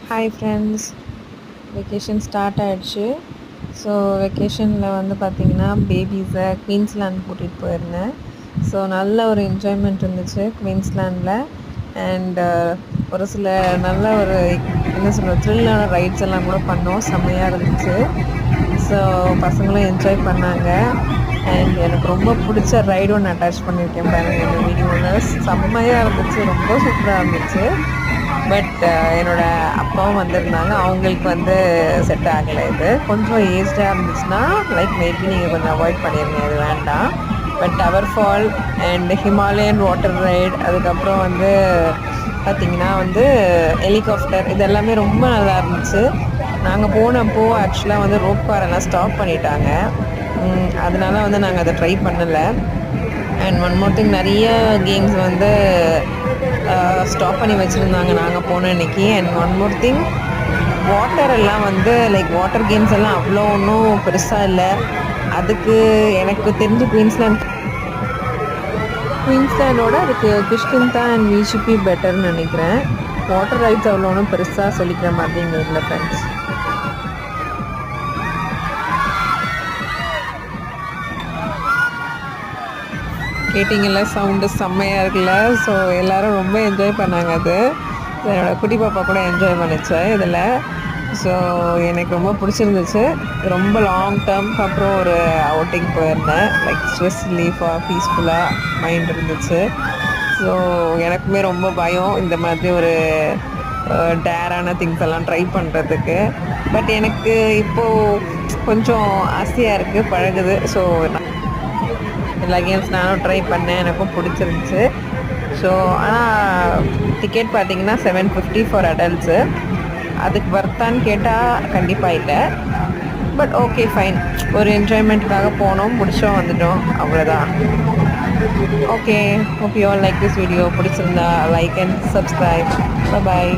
Hi friends, vacation start ஆகிடுச்சு. So வெக்கேஷனில் வந்து பார்த்திங்கன்னா பேபிஸை குயின்ஸ்லேண்ட் கூட்டிகிட்டு போயிருந்தேன். ஸோ நல்ல ஒரு என்ஜாய்மெண்ட் இருந்துச்சு குயின்ஸ்லேண்டில். அண்ட் ஒரு சில நல்ல ஒரு என்ன சொல்கிறது த்ரில்லான ரைட்ஸ் எல்லாம் கூட பண்ணோம். செம்மையாக இருந்துச்சு. ஸோ பசங்களும் என்ஜாய் பண்ணாங்க. அண்ட் எனக்கு ரொம்ப பிடிச்ச ரைடு ஒன்று அட்டாச் பண்ணியிருக்கேன் பாருங்கள் இந்த வீடியோவில். செம்மையாக இருந்துச்சு, ரொம்ப சூப்பராக இருந்துச்சு. பட் என்னோடய அப்பாவும் வந்திருந்தாங்க. அவங்களுக்கு வந்து செட் ஆகலை. இது கொஞ்சம் ஏஜ்டாக இருந்துச்சுன்னா மேபி நீங்கள் கொஞ்சம் அவாய்ட் பண்ணிடுங்க, இது வேண்டாம். But tower fall and Himalayan water right, அதுக்கப்புறம் வந்து பார்த்திங்கன்னா வந்து ஹெலிகாப்டர், இது எல்லாமே ரொம்ப நல்லா இருந்துச்சு. நாங்கள் போனப்போ ஆக்சுவலாக வந்து ரோப் காரெல்லாம் ஸ்டாப் பண்ணிட்டாங்க. அதனால வந்து நாங்கள் அதை ட்ரை பண்ணலை. அண்ட் ஒன் மோர் திங், நிறைய கேம்ஸ் வந்து ஸ்டாப் பண்ணி வச்சுருந்தாங்க நாங்கள் போன அன்றைக்கி. And one more thing, water எல்லாம் வந்து வாட்டர் கேம்ஸ் எல்லாம் அவ்வளோ ஒன்றும் பெருசாக இல்லை. அதுக்கு எனக்கு தெரிஞ்சு குயின்ஸ்லேண்டோட அதுக்கு கிஷ்கிந்தா அண்ட் விசிபி பெட்டர்னு நினைக்கிறேன். வாட்டர் ரைட்ஸ் அவ்வளோ ஒன்றும் பெருசாக சொல்லிக்கிற மாதிரி இங்கே இல்லை ஃப்ரெண்ட்ஸ். கேட்டிங்கல்ல, சவுண்டு செம்மையாக இருக்குல்ல. ஸோ எல்லோரும் ரொம்ப என்ஜாய் பண்ணாங்க. அது என்னோடய குட்டி பாப்பா கூட என்ஜாய் பண்ணிச்சு இதில். ஸோ எனக்கு ரொம்ப பிடிச்சிருந்துச்சு. ரொம்ப லாங் டேர்ம்க்கு அப்புறம் ஒரு அவுட்டிங் போயிருந்தேன். ஸ்ட்ரெஸ் ரிலீஃபாக பீஸ்ஃபுல்லாக மைண்ட் இருந்துச்சு. ஸோ எனக்குமே ரொம்ப பயம் இந்த மாதிரி ஒரு டேரான திங்ஸ் எல்லாம் ட்ரை பண்ணுறதுக்கு. பட் எனக்கு இப்போது கொஞ்சம் ஆசையாக இருக்குது, பழகுது. ஸோ எல்லா கேம்ஸ் நானும் ட்ரை பண்ணேன், எனக்கும் பிடிச்சிருந்துச்சு. ஸோ ஆனால் டிக்கெட் பார்த்திங்கன்னா 750 ஃபார் அடல்ட்ஸு. அதுக்கு வர்த்தான்னு கேட்டால் கண்டிப்பாக இல்லை. But okay, fine. ஒரு என்ஜாய்மெண்ட்டுக்காக போனோம், பிடிச்சோம், வந்துட்டோம், அவ்வளோதான். Okay, hope you all like this video. பிடிச்சிருந்தா like and subscribe. Bye.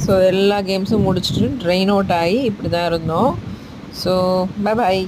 So எல்லா கேம்ஸும் முடிச்சுட்டு ட்ரெயின் அவுட் ஆகி இப்படி தான் இருந்தோம். So by.